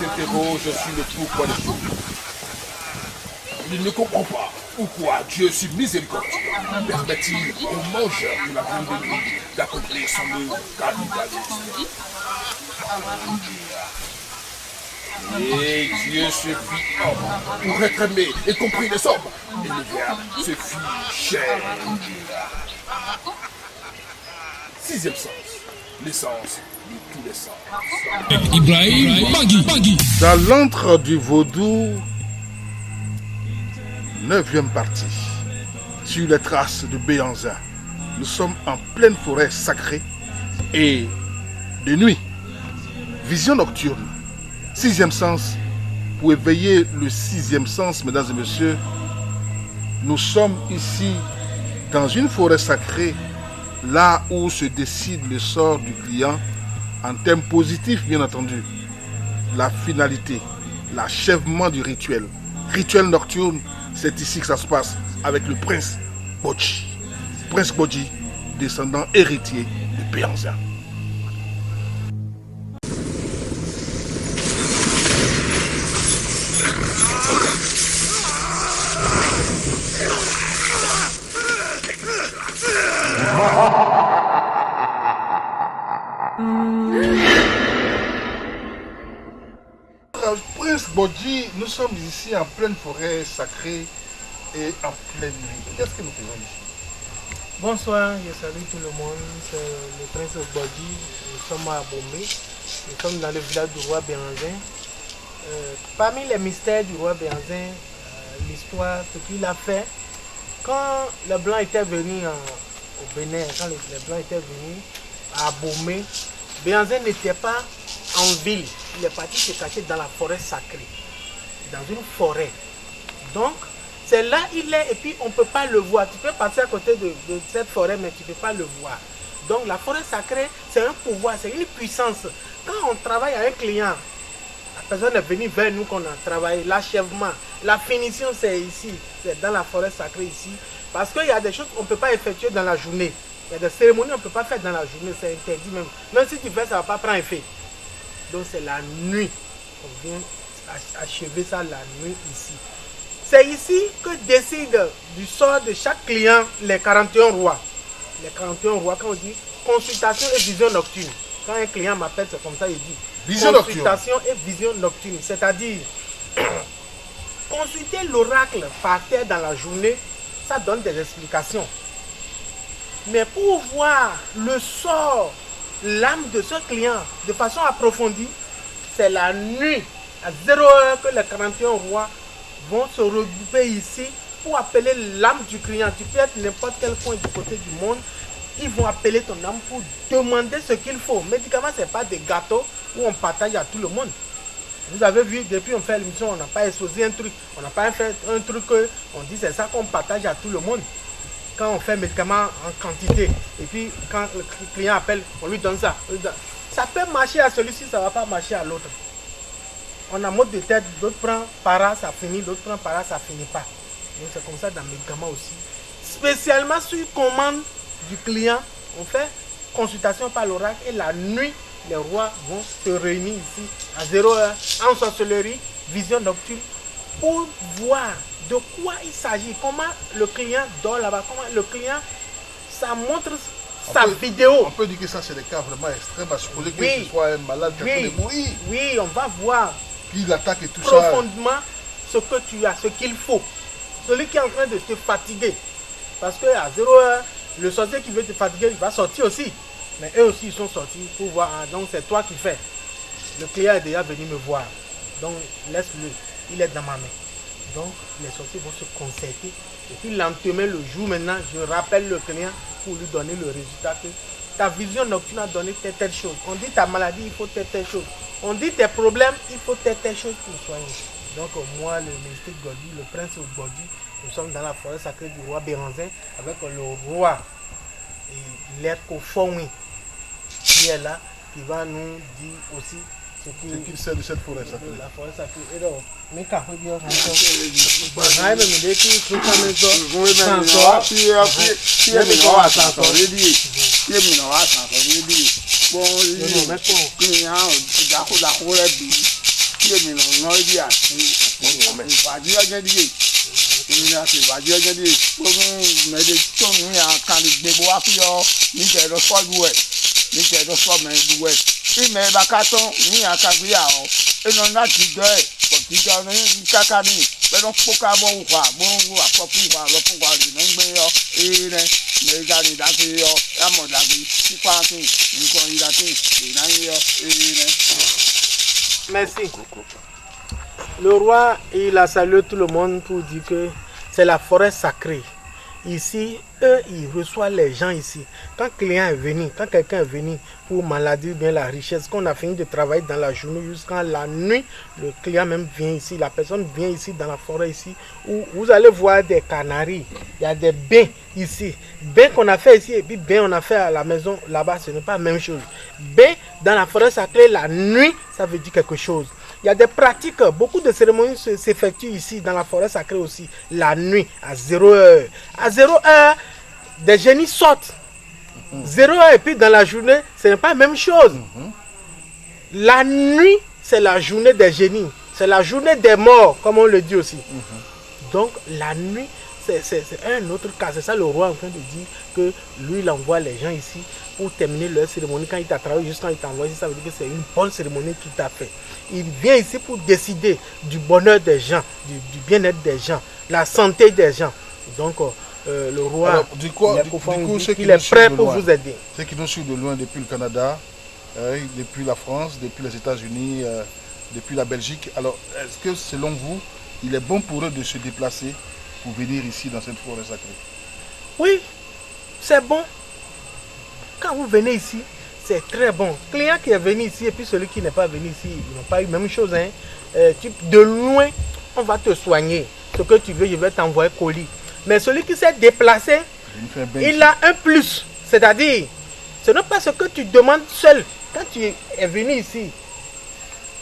s'interroge sur le pourquoi des choses. Il ne comprend pas pourquoi Dieu, sur miséricorde, permet-il aux mangeurs de la viande de vie d'accomplir son œuvre capitaliste. Et Dieu se fit homme pour être aimé et compris des hommes. Et le Verbe se fit chair. Sixième sens, l'essence de tous les sens. Ibrahim Bangui. Dans l'antre du vaudou, 9e partie, sur les traces de Béanzin. Nous sommes en pleine forêt sacrée et de nuit. Vision nocturne, 6e sens. Pour éveiller le 6e sens, mesdames et messieurs, nous sommes ici dans une forêt sacrée, là où se décide le sort du client en termes positifs, bien entendu. La finalité, l'achèvement du rituel. Rituel nocturne, c'est ici que ça se passe avec le prince Bodji. Prince Bodji, descendant héritier de Béanzin. Prince Bodji, nous sommes ici en pleine forêt sacrée et en pleine nuit. Qu'est-ce que nous faisons ici? Bonsoir, je salue tout le monde, c'est le prince Bodji, nous sommes à Bombay, nous sommes dans le village du roi Béanzin. Parmi les mystères du roi Béanzin, l'histoire, ce qu'il a fait, quand les Blancs étaient venus au Bénin, quand les Blancs étaient venus à Bombay, Béanzin n'était pas en ville, il est parti se cacher dans la forêt sacrée, dans une forêt. Donc, c'est là il est et puis on ne peut pas le voir. Tu peux passer à côté de cette forêt, mais tu ne peux pas le voir. Donc, la forêt sacrée, c'est un pouvoir, c'est une puissance. Quand on travaille avec un client, la personne est venue vers nous qu'on a travaillé, l'achèvement, la finition, c'est ici, c'est dans la forêt sacrée ici. Parce qu'il y a des choses qu'on ne peut pas effectuer dans la journée. Il y a des cérémonies qu'on ne peut pas faire dans la journée, c'est interdit même. Même si tu fais, ça ne va pas prendre effet. Donc c'est la nuit. On vient achever ça la nuit ici. C'est ici que décide du sort de chaque client les 41 rois. Les 41 rois, quand on dit consultation et vision nocturne. Quand un client m'appelle, c'est comme ça, il dit Vision consultation et vision nocturne. C'est-à-dire, consulter l'oracle par terre dans la journée, ça donne des explications. Mais pour voir le sort, l'âme de ce client de façon approfondie, c'est la nuit, à 0 heure, que les 41 rois vont se regrouper ici pour appeler l'âme du client. Tu peux être n'importe quel coin du côté du monde, ils vont appeler ton âme pour demander ce qu'il faut. Médicaments, ce n'est pas des gâteaux où on partage à tout le monde. Vous avez vu, depuis on fait l'émission, on n'a pas exposé un truc. On n'a pas fait un truc on dit c'est ça qu'on partage à tout le monde. Quand on fait médicaments en quantité, et puis quand le client appelle, on lui donne ça. Ça peut marcher à celui-ci, ça ne va pas marcher à l'autre. On a mot de tête, d'autres prennent para, ça finit, d'autres prennent para, ça finit pas. Donc c'est comme ça dans les médicaments aussi. Spécialement sur commande du client, on fait consultation par l'oracle et la nuit, les rois vont se réunir ici à 0 heure en sorcellerie, vision nocturne, pour voir de quoi il s'agit, comment le client dort là-bas, comment le client, ça montre sa vidéo. On peut dire que ça c'est des cas vraiment extrêmes, à supposer que ce soit un malade qui peut mourir. Oui, on va voir Puis l'attaque et tout profondément ce que tu as, ce qu'il faut. Celui qui est en train de te fatiguer. Parce qu'à 0 heure, le sorcier qui veut te fatiguer, il va sortir aussi. Mais eux aussi, ils sont sortis pour voir. Donc c'est toi qui fais. Le client est déjà venu me voir. Donc laisse-le. Il est dans ma main. Donc les sorciers vont se concerter. Et puis lentement, le jour maintenant, je rappelle le client pour lui donner le résultat que ta vision nocturne a donné telle chose. On dit ta maladie, il faut telle chose. On dit tes problèmes, il faut telle chose pour soigner. Donc moi, le mystique Bodji, le prince Bodji, nous sommes dans la forêt sacrée du roi Béanzin avec le roi et l'être Fonwi qui est là, qui va nous dire aussi C'est qu'il sait de cette forêt sacrée. La forêt sacrée. Et donc, mais quand vous dites, même dès qu'il faut quand même ça, merci. Le roi, il a salué tout le monde pour dire que c'est la forêt sacrée. Ici, eux, ils reçoivent les gens ici. Quand client est venu, quand quelqu'un est venu pour maladie ou bien la richesse, qu'on a fini de travailler dans la journée jusqu'à la nuit, le client même vient ici, la personne vient ici dans la forêt ici, où vous allez voir des canaris, il y a des bains ici. Bains qu'on a fait ici et puis bains on a fait à la maison là-bas, ce n'est pas la même chose. Bains dans la forêt sacrée la nuit, ça veut dire quelque chose. Il y a des pratiques, beaucoup de cérémonies s'effectuent ici dans la forêt sacrée aussi, la nuit, à 0h. À 0h, des génies sortent. 0h et puis dans la journée, ce n'est pas la même chose. La nuit, c'est la journée des génies. C'est la journée des morts, comme on le dit aussi. Donc la nuit, c'est un autre cas. C'est ça le roi est en train de dire que lui, il envoie les gens ici pour terminer leur cérémonie. Quand il t'a travaillé, juste quand il t'a envoyé, ça veut dire que c'est une bonne cérémonie qu'il t'a fait. Il vient ici pour décider du bonheur des gens, du bien-être des gens, la santé des gens. Donc le roi, Alors, du coup, il est prêt pour vous aider. Ceux qui nous suivent de loin depuis le Canada, depuis la France, depuis les États-Unis, depuis la Belgique. Alors, est-ce que selon vous, il est bon pour eux de se déplacer pour venir ici dans cette forêt sacrée? Oui, c'est bon. Quand vous venez ici, c'est très bon. Le client qui est venu ici et puis celui qui n'est pas venu ici, ils n'ont pas eu la même chose. Hein. De loin, on va te soigner. Ce que tu veux, je vais t'envoyer colis. Mais celui qui s'est déplacé, il a un plus. C'est-à-dire, ce n'est pas ce que tu demandes seul quand tu es venu ici.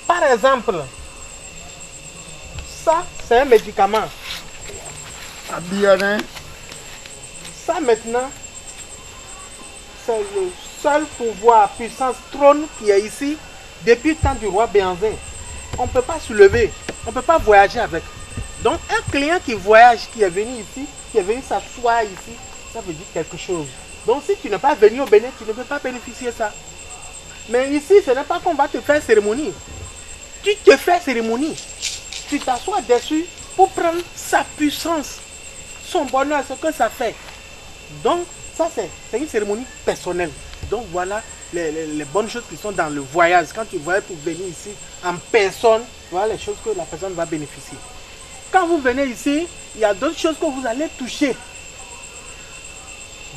Par exemple, ça, c'est un médicament. Ça maintenant, c'est le seul pouvoir, puissance, trône qui est ici depuis le temps du roi Béanzin. On ne peut pas se lever, on ne peut pas voyager avec. Donc un client qui voyage, qui est venu ici, qui est venu s'asseoir ici, ça veut dire quelque chose. Donc si tu n'es pas venu au Bénin, tu ne peux pas bénéficier de ça. Mais ici, ce n'est pas qu'on va te faire cérémonie. Tu te fais cérémonie. Tu t'assois dessus pour prendre sa puissance, son bonheur, ce que ça fait. Donc ça c'est une cérémonie personnelle. Donc voilà les bonnes choses qui sont dans le voyage. Quand tu voyages pour venir ici en personne, voilà les choses que la personne va bénéficier. Quand vous venez ici, il y a d'autres choses que vous allez toucher.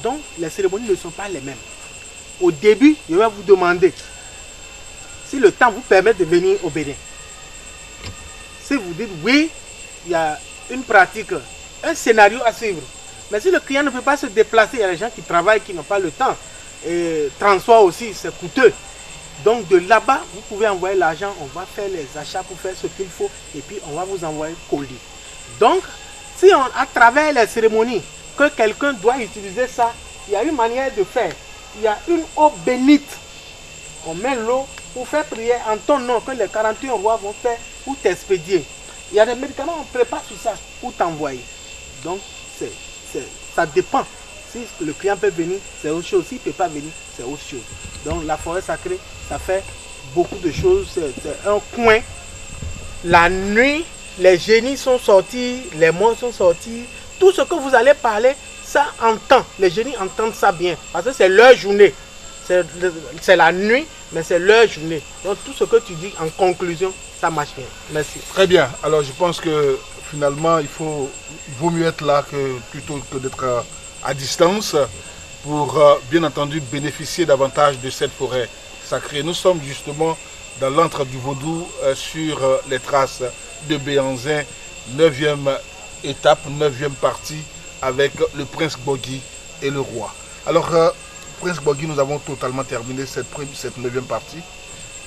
Donc les cérémonies ne sont pas les mêmes. Au début, je vais vous demander si le temps vous permet de venir au Bénin. Si vous dites oui, il y a une pratique, un scénario à suivre. Mais si le client ne peut pas se déplacer, il y a des gens qui travaillent, qui n'ont pas le temps. Et transport aussi, c'est coûteux. Donc de là-bas, vous pouvez envoyer l'argent, on va faire les achats pour faire ce qu'il faut et puis on va vous envoyer colis. Donc, si à travers les cérémonies, que quelqu'un doit utiliser ça, il y a une manière de faire. Il y a une eau bénite. On met l'eau pour faire prier en ton nom que les 41 rois vont faire pour t'expédier. Il y a des médicaments, on prépare sur ça pour t'envoyer. Donc, ça dépend. Si le client peut venir, c'est autre chose. S'il ne peut pas venir, c'est autre chose. Donc, la forêt sacrée, ça fait beaucoup de choses. C'est un coin. La nuit, les génies sont sortis, les morts sont sortis. Tout ce que vous allez parler, ça entend. Les génies entendent ça bien. Parce que c'est leur journée. C'est la nuit, mais c'est leur journée. Donc, tout ce que tu dis en conclusion, ça marche bien. Merci. Très bien. Alors, je pense que finalement, il vaut mieux être là plutôt que d'être à distance pour, bien entendu, bénéficier davantage de cette forêt sacrée. Nous sommes justement dans l'antre du Vaudou sur les traces de Béanzin, 9e étape, 9e partie avec le prince Gbogui et le roi. Alors, prince Gbogui, nous avons totalement terminé cette 9e partie.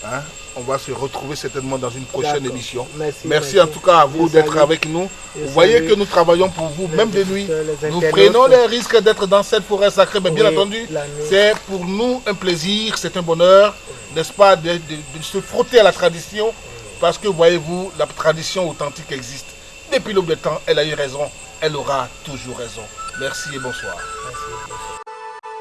Hein? On va se retrouver certainement dans une prochaine D'accord. émission. Merci En tout cas à vous Je d'être salue. avec nous. Je Vous voyez salue que nous travaillons pour vous, même de nuit. les Nous internautes. prenons les risques d'être dans cette forêt sacrée, mais bien Oui, entendu, la nuit. c'est pour nous un plaisir, c'est un bonheur, n'est-ce pas, de se frotter à la tradition, parce que voyez-vous, la tradition authentique existe. Depuis l'aube des temps, elle a eu raison, elle aura toujours raison. Merci et bonsoir. Merci.